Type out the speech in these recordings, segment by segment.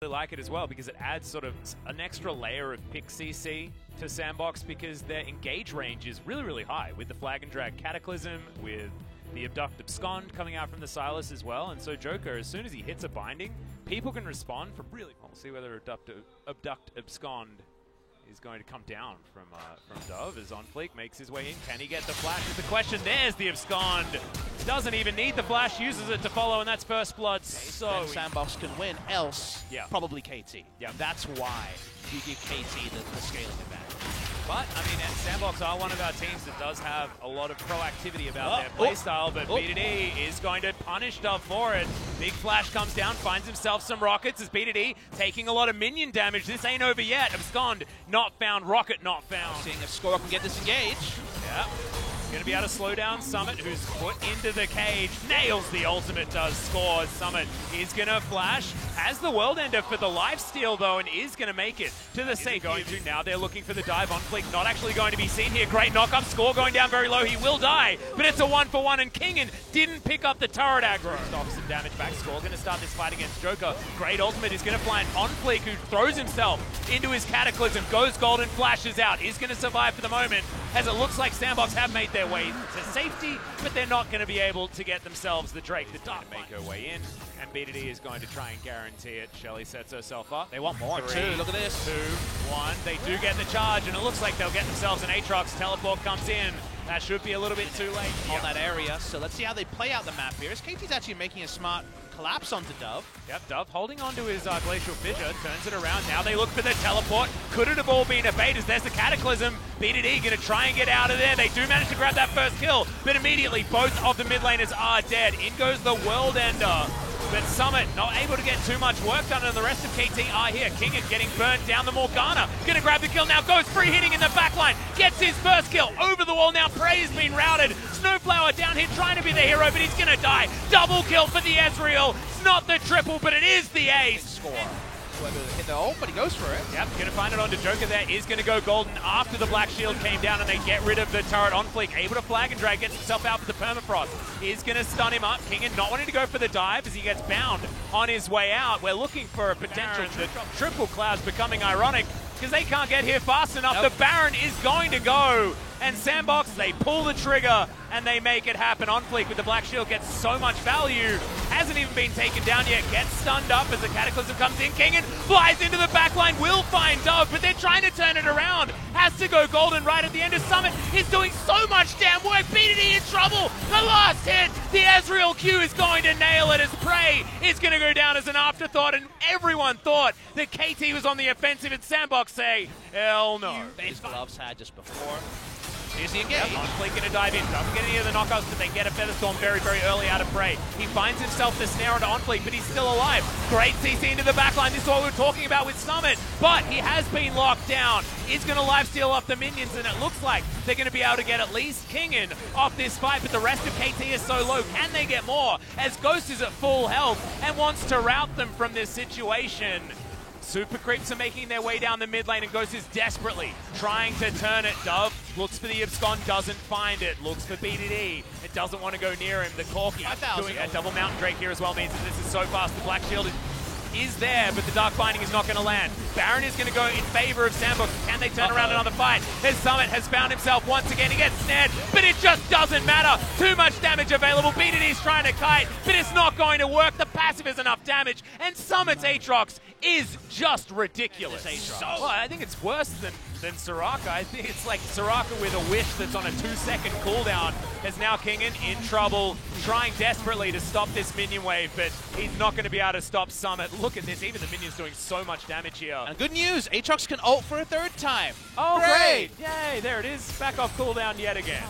really like it as well because it adds sort of an extra layer of pick CC to Sandbox because their engage range is really, really high with the Flag and Drag Cataclysm, with the Abduct Abscond coming out from the Silas as well. And so Joker, as soon as he hits a binding, people can respond from really... We'll see whether Abduct Abscond is going to come down from Dove as OnFleek makes his way in. Can he get the flash is the question. There's the Abscond. Doesn't even need the flash, uses it to follow, and that's first blood. So Sandbox can win, else probably KT. Yeah. That's why you give KT the scaling advantage. But, I mean, and Sandbox are one of our teams that does have a lot of proactivity about their playstyle, but BDD is going to punish Dove for it. Big Flash comes down, finds himself some rockets as BDD taking a lot of minion damage. This ain't over yet. Abscond not found, Rocket not found. Seeing if Score can get disengaged. Yeah. Going to be able to slow down Summit, who's put into the cage. Nails the ultimate, does Score. Summit is going to flash. Has the World Ender for the lifesteal, though, and is going to make it to the safe. Going to now, they're looking for the dive. OnFleek not actually going to be seen here. Great knock-up. Score going down very low. He will die, but it's a 1-for-1, and Kingen didn't pick up the turret aggro. Stocks some damage back. Score going to start this fight against Joker. Great ultimate is going to find OnFleek, who throws himself into his Cataclysm. Goes golden, flashes out. Is going to survive for the moment, as it looks like Sandbox have made their way to safety, but they're not going to be able to get themselves the Drake. The Dark make her way in, and BDD is going to try and guarantee it. Shelly sets herself up. They want more. 2, look at this. 2, 1. They do get the charge, and it looks like they'll get themselves an Aatrox. Teleport comes in. That should be a little bit too late on that area. So let's see how they play out the map here. As KT's actually making a smart collapse onto Dove. Yep, Dove holding onto his Glacial Fissure, turns it around. Now they look for the teleport. Could it have all been a bait as there's the Cataclysm? BDD going to try and get out of there. They do manage to grab that first kill, but immediately both of the mid laners are dead. In goes the World Ender. But Summit not able to get too much work done, and the rest of KT are here. Kingen getting burnt down the Morgana. Gonna grab the kill now, goes free hitting in the backline. Gets his first kill over the wall now. Prey's been routed. Snowflower down here trying to be the hero, but he's gonna die. Double kill for the Ezreal. It's not the triple, but it is the ace. Score. Whether they hit the ult, but he goes for it. Yep, gonna find it onto Joker there. Is gonna go golden after the Black Shield came down and they get rid of the turret. OnFleek able to flag and drag, gets himself out for the permafrost. Is gonna stun him up. Kingen not wanting to go for the dive as he gets bound on his way out. We're looking for a potential. The triple cloud's becoming ironic because they can't get here fast enough. The Baron is going to go. And Sandbox, they pull the trigger and they make it happen. OnFleek with the Black Shield gets so much value. Hasn't even been taken down yet. Gets stunned up as the Cataclysm comes in. Kingen flies into the backline, will find Dove, but they're trying to turn it around. Has to go golden right at the end of Summit. He's doing so much damn work. BDD in trouble. The last hit. The Ezreal Q is going to nail it as Prey is going to go down as an afterthought, and everyone thought that KT was on the offensive, and Sandbox say, hell no. His gloves had just before. Here's the engage. OnFleek going to dive in. Doesn't get any of the knockouts, but they get a Featherstorm very, very early out of Prey. He finds himself the snare onto OnFleek, but he's still alive. Great CC into the backline. This is what we were talking about with Summit, but he has been locked down. He's going to lifesteal off the minions, and it looks like they're going to be able to get at least Kingen off this fight, but the rest of KT is so low. Can they get more? As Ghost is at full health and wants to rout them from this situation. Super Creeps are making their way down the mid lane, and Ghost is desperately trying to turn it. Dove looks for the Abscond, doesn't find it. Looks for BDD. It doesn't want to go near him. The Corki doing a double Mountain Drake here as well means that this is so fast. The Black Shield is there, but the Dark Binding is not going to land. Baron is going to go in favor of Sandbox. Can they turn around another fight? His Summit has found himself once again. He gets snared, but it just doesn't matter. Too much damage available. BDD is trying to kite, but it's not going to work. The passive is enough damage, and Summit's Aatrox is just ridiculous. Well, I think it's worse than Soraka. I think it's like Soraka with a wish that's on a 2-second cooldown. As now Kingen in trouble, trying desperately to stop this minion wave, but he's not going to be able to stop Summit. Look at this, even the minion's doing so much damage here. And good news, Aatrox can ult for a 3rd time. Oh, great! Yay, there it is. Back off cooldown yet again.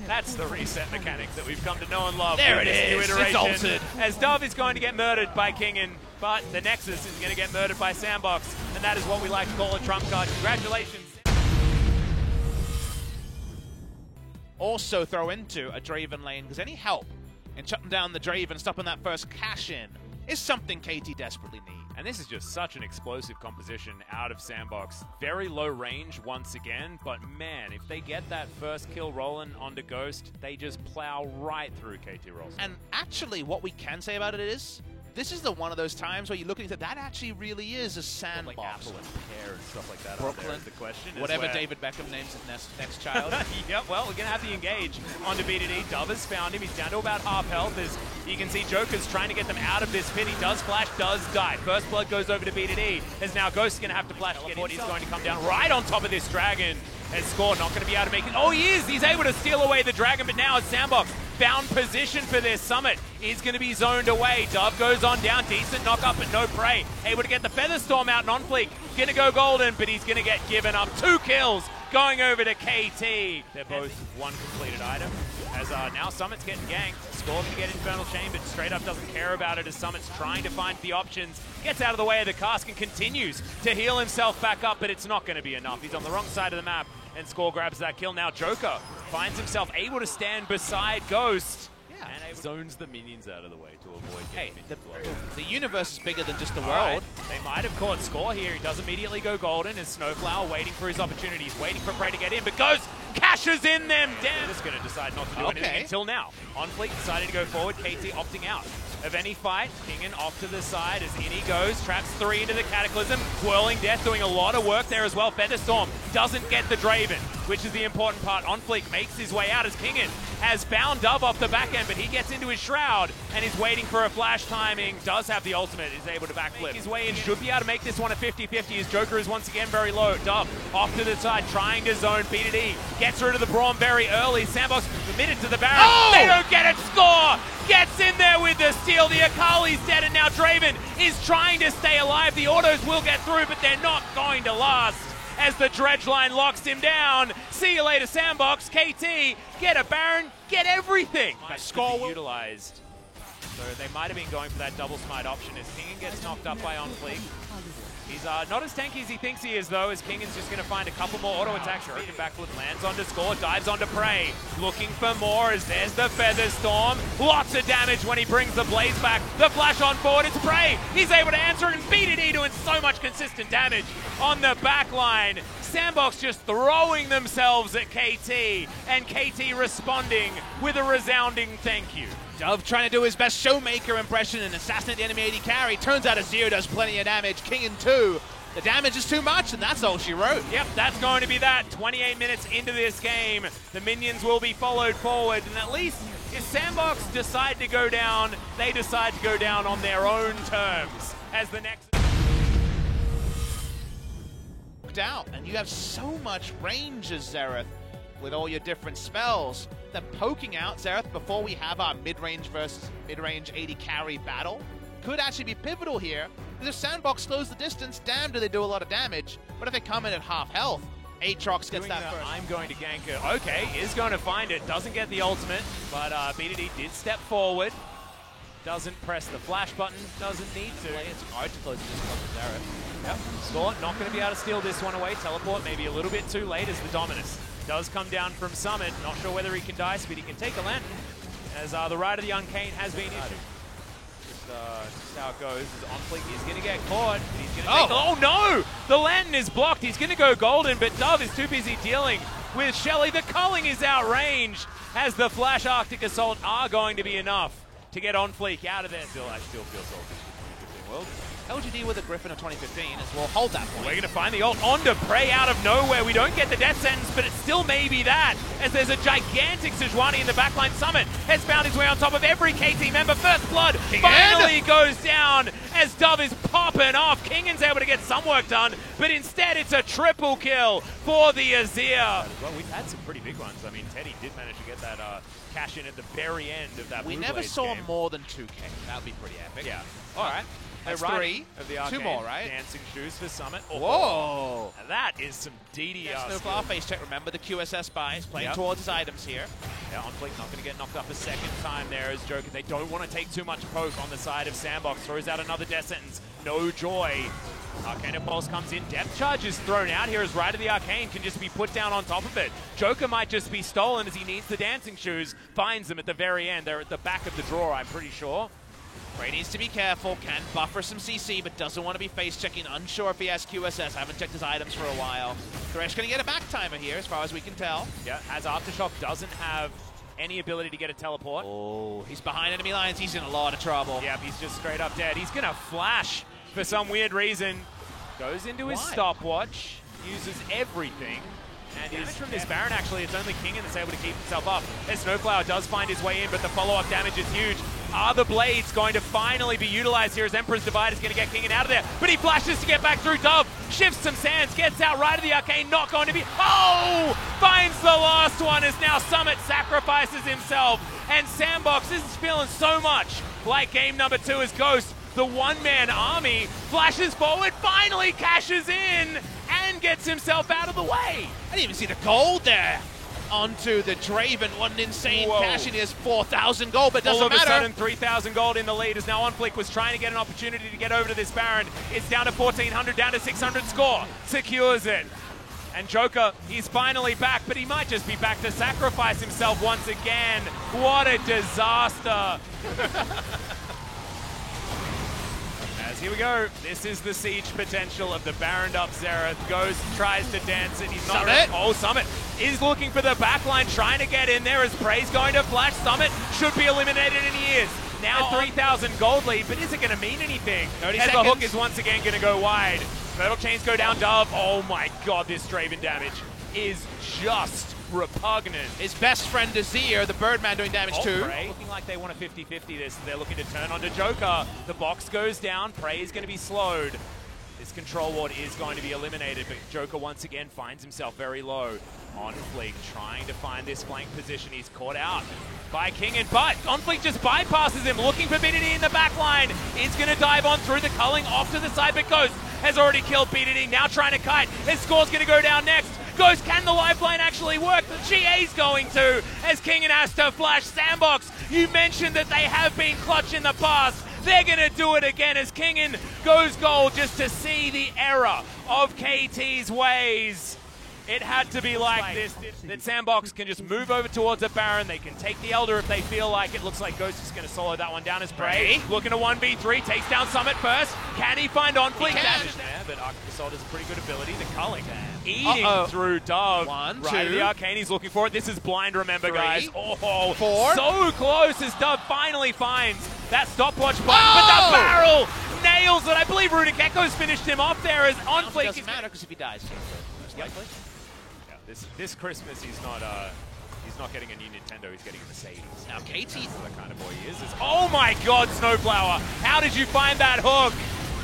That's the reset mechanic that we've come to know and love. There it is, it's ulted. As Dove is going to get murdered by Kingen, but the Nexus is going to get murdered by Sandbox, and that is what we like to call a trump card. Congratulations. Also throw into a Draven lane, because any help in shutting down the Draven, stopping that first cash-in, is something KT desperately need. And this is just such an explosive composition out of Sandbox. Very low range once again, but man, if they get that first kill rolling onto Ghost, they just plow right through KT rolls. And actually, what we can say about it is, this is one of those times where you look at it, that actually really is a sandbox. Like apple and pear and stuff like that. Brooklyn, is the question. Whatever David Beckham names his next child. Yep, well, we're going to have to engage onto BDD. Dove has found him. He's down to about half health as you can see Joker's trying to get them out of this pit. He does flash, does die. First blood goes over to BDD as now Ghost is going to have to flash to get in. He's going to come down right on top of this dragon. And Score not going to be able to make it. Oh, he is! He's able to steal away the dragon, but now it's Sandbox. Found position for this Summit. Is going to be zoned away. Dove goes on down. Decent knock up, but no prey. Able to get the Featherstorm out and Onfleek. Going to go golden, but he's going to get given up. 2 kills going over to KT. They're both one completed item. As now Summit's getting ganked. Score going to get Infernal Chain, but straight up doesn't care about it as Summit's trying to find the options. Gets out of the way of the cask and continues to heal himself back up, but it's not going to be enough. He's on the wrong side of the map, and Score grabs that kill. Now Joker finds himself able to stand beside Ghost. Yeah. And zones the minions out of the way to avoid getting the universe is bigger than just the world. Right. They might have caught Score here. He does immediately go golden as Snowflower waiting for his opportunity. He's waiting for Prey to get in, but Ghost cashes in them down. They're just going to decide not to do anything until now. Onfleek decided to go forward. KT opting out of any fight. Kingen off to the side as in he goes. Traps 3 into the Cataclysm. Whirling Death doing a lot of work there as well. Featherstorm doesn't get the Draven, which is the important part. Onfleek makes his way out as Kingen has found Dove off the back end, but he gets into his shroud and is waiting for a flash timing. Does have the ultimate, is able to backflip his way in. Should be able to make this one a 50-50 as Joker is once again very low. Dove off to the side, trying to zone BDD. Gets rid of the Braum very early. Sandbox committed to the Baron. Oh! They don't get it. Score gets in there with the steal. The Akali's dead, and now Draven is trying to stay alive. The autos will get through, but they're not going to last as the dredge line locks him down. See you later, Sandbox. KT, get a Baron, get everything. Score will utilized. So they might have been going for that double smite option as Kingen gets knocked up by Onfleek. He's not as tanky as he thinks he is, though, as Kingen's just going to find a couple more auto attacks. Shuriken backflip lands onto Score, dives onto Prey. Looking for more as there's the Featherstorm. Lots of damage when he brings the Blaze back. The flash on forward, it's Prey. He's able to answer and BDD doing so much consistent damage on the back line. Sandbox just throwing themselves at KT, and KT responding with a resounding thank you. Dove trying to do his best Showmaker impression and assassinate the enemy AD carry. Turns out Azir does plenty of damage. Kingen 2. The damage is too much, and that's all she wrote. Yep, that's going to be that. 28 minutes into this game. The minions will be followed forward, and at least if Sandbox decide to go down, they decide to go down on their own terms. As the next... out, and you have so much range as Xerath with all your different spells. That poking out Xerath before we have our mid-range versus mid-range AD carry battle could actually be pivotal here. Because if Sandbox slows the distance, damn do they do a lot of damage. But if they come in at half health, Aatrox gets that first. I'm going to gank it. Okay, is going to find it. Doesn't get the ultimate, but BDD did step forward. Doesn't press the flash button. Doesn't need to. It's hard to close this one with Xerath. Yep. Score not going to be able to steal this one away. Teleport maybe a little bit too late as the Dominus does come down from Summit. Not sure whether he can dice, but he can take a lantern as the Rite of the Uncane has been issued. Just how it goes. Onfleek is going to get caught. He's going to take oh no! The lantern is blocked. He's going to go golden, but Dove is too busy dealing with Shelly. The culling is outranged as the Flash Arctic Assault are going to be enough to get Onfleek out of there. I still feel salty. World. LGD with a Griffin of 2015 as we'll hold that point. We're going to find the ult onto Prey out of nowhere. We don't get the death sentence, but it still may be that, as there's a gigantic Sejuani in the backline. Summit has found his way on top of every KT member. First blood finally goes down as Dove is popping off. Kingen's able to get some work done, but instead it's a triple kill for the Azir. Well, we've had some pretty big ones. I mean, Teddy did manage to get that cash in at the very end of that We Blue never Blades saw game. more than 2K. That would be pretty epic. Yeah. All right. That's Right 3. of the Arcane. 2 more, right? Dancing shoes for Summit. Oh, Whoa! that is some DDR. Snowflower face check. Remember the QSS buys playing towards his items here. Yeah, Onfleek not going to get knocked up a second time there as Joker. They don't want to take too much poke on the side of Sandbox. Throws out another death sentence. No joy. Arcane Impulse comes in. Depth Charge is thrown out here as Rite of the Arcane can just be put down on top of it. Joker might just be stolen as he needs the dancing shoes. Finds them at the very end. They're at the back of the drawer, I'm pretty sure. Prey needs to be careful, can buffer some CC, but doesn't want to be face checking. Unsure if he has QSS. Haven't checked his items for a while. Thresh going to get a back timer here, as far as we can tell. Yeah, as Aftershock doesn't have any ability to get a teleport. Oh, he's behind enemy lines. He's in a lot of trouble. Yep, he's just straight up dead. He's going to flash for some weird reason. Goes into his stopwatch, uses everything. And damage from this Baron, actually, it's only Kingen that's able to keep himself up. As Snowflower does find his way in, but the follow-up damage is huge. Are the blades going to finally be utilized here as Emperor's Divide is going to get Kingen out of there? But he flashes to get back through Dove, shifts some sands, gets out right of the arcane, not going to be... Oh! Finds the last one as now Summit sacrifices himself. And Sandbox, this is feeling so much like game number 2 as Ghost, the one-man army, flashes forward, finally cashes in, and gets himself out of the way. I didn't even see the gold there. Onto the Draven. What an insane cash in his 4,000 gold, but doesn't matter. All of a sudden, 3,000 gold in the lead as now OnFleek was trying to get an opportunity to get over to this Baron. It's down to 1,400, down to 600 score. Secures it. And Joker, he's finally back, but he might just be back to sacrifice himself once again. What a disaster. Here we go. This is the siege potential of the Baroned up Xerath. Ghost tries to dance it. He's not ready. Oh, Summit is looking for the backline, trying to get in there as Prey's going to flash. Summit should be eliminated, and he is. Now 3,000 gold lead, but is it going to mean anything? 30 as seconds. The hook is once again going to go wide. Turtle chains go down Dove. Oh my god, this Draven damage is just repugnant. His best friend Azir, the Birdman, doing damage too. Prey looking like they want a 50-50 this. They're looking to turn onto Joker. The box goes down. Prey is going to be slowed. This control ward is going to be eliminated, but Joker once again finds himself very low. OnFleek trying to find this flank position. He's caught out by Kingen, but OnFleek just bypasses him, looking for BDD in the back line. Is going to dive on through the culling off to the side, but Ghost has already killed BDD. Now trying to kite. His score's going to go down next. Ghost, can the lifeline actually work? The GA's going to, as Kingen has to flash. Sandbox, you mentioned that they have been clutch in the past. They're going to do it again as Kingen goes gold just to see the error of KT's ways. It had to be like this, that Sandbox can just move over towards a Baron. They can take the Elder if they feel like it. Looks like Ghost is going to solo that one down as Prey. Looking to 1v3, takes down Summit first. Can he find OnFleek? Damage there, but Assault has a pretty good ability. The culling eating through Dove. One, right two. The arcane, he's looking for it. This is blind, remember, Three, guys. Oh, 4. So close as Dove finally finds that stopwatch button, but the barrel nails it. I believe Runic Echo's finished him off there as OnFleek. Doesn't matter because if he dies, most likely. This Christmas, he's not getting a new Nintendo, he's getting a Mercedes. Now KT, the kind of boy he is. Oh my god, Snowflower! How did you find that hook?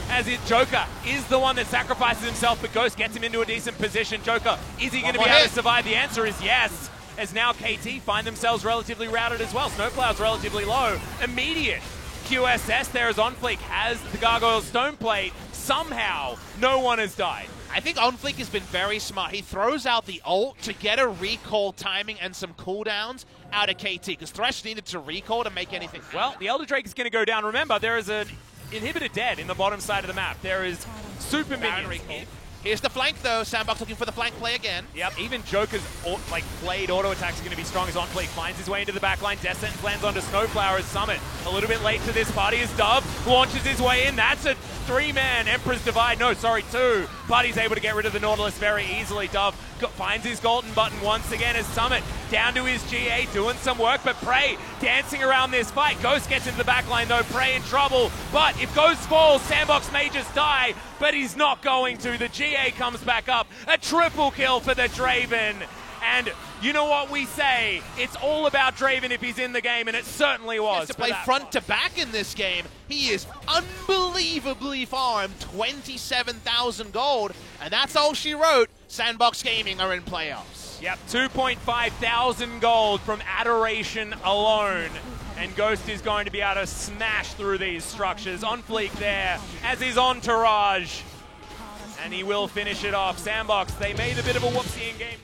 As Joker is the one that sacrifices himself, but Ghost gets him into a decent position. Joker, is he going to be able to survive? The answer is yes. As now KT find themselves relatively routed as well. Snowflower's relatively low. Immediate QSS there as OnFleek has the Gargoyle Stone Plate. Somehow, no one has died. I think OnFleek has been very smart. He throws out the ult to get a recall timing and some cooldowns out of KT, because Thresh needed to recall to make anything happen. Well, the Elder Drake is going to go down. Remember, there is an inhibitor dead in the bottom side of the map. There is super minions. Here's the flank, though. Sandbox looking for the flank play again. Yep, even Joker's blade auto attacks are going to be strong as OnFleek finds his way into the backline. Death Sentence lands onto Snowflower as Summit. A little bit late to this party as Dove launches his way in. That's a 3-man Emperor's Divide. No, sorry, 2. But he's able to get rid of the Nautilus very easily. Dove finds his golden button once again as Summit down to his GA doing some work, but Prey dancing around this fight. Ghost gets into the backline though, Prey in trouble. But if Ghost falls, Sandbox may just die, but he's not going to. The GA comes back up. A triple kill for the Draven. And you know what we say? It's all about Draven if he's in the game, and it certainly was. He has to play front to back in this game. He is unbelievably farmed, 27,000 gold, and that's all she wrote. Sandbox Gaming are in playoffs. Yep, 2.5 thousand gold from Adoration alone. And Ghost is going to be able to smash through these structures. OnFleek there, as his entourage. And he will finish it off. Sandbox, they made a bit of a whoopsie in game.